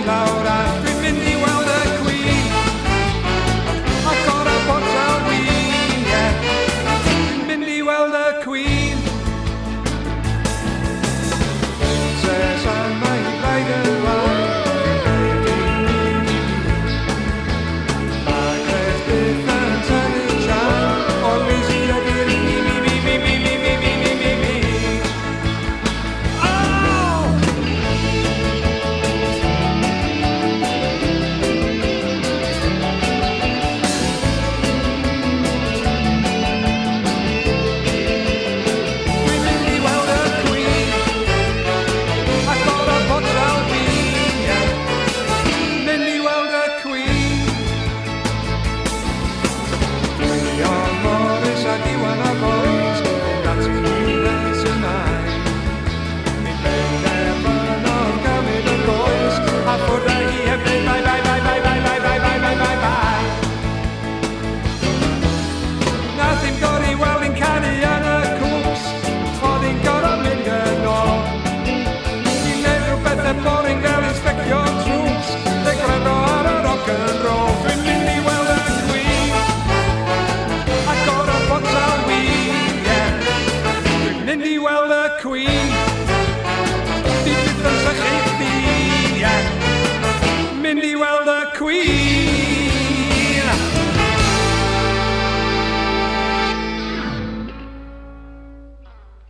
lawr a dwi'n mynd I weld y Cwin. Ac o'r y botel win, dwi'n mynd I weld y Cwin. Says I'm my bride and wife. Boring fel inspectio troops, they gwrando ar y rock and roll. Dwi'n mynd I weld y Cwin, ac o'r y botel win, Dwi'n mynd I weld y Cwin.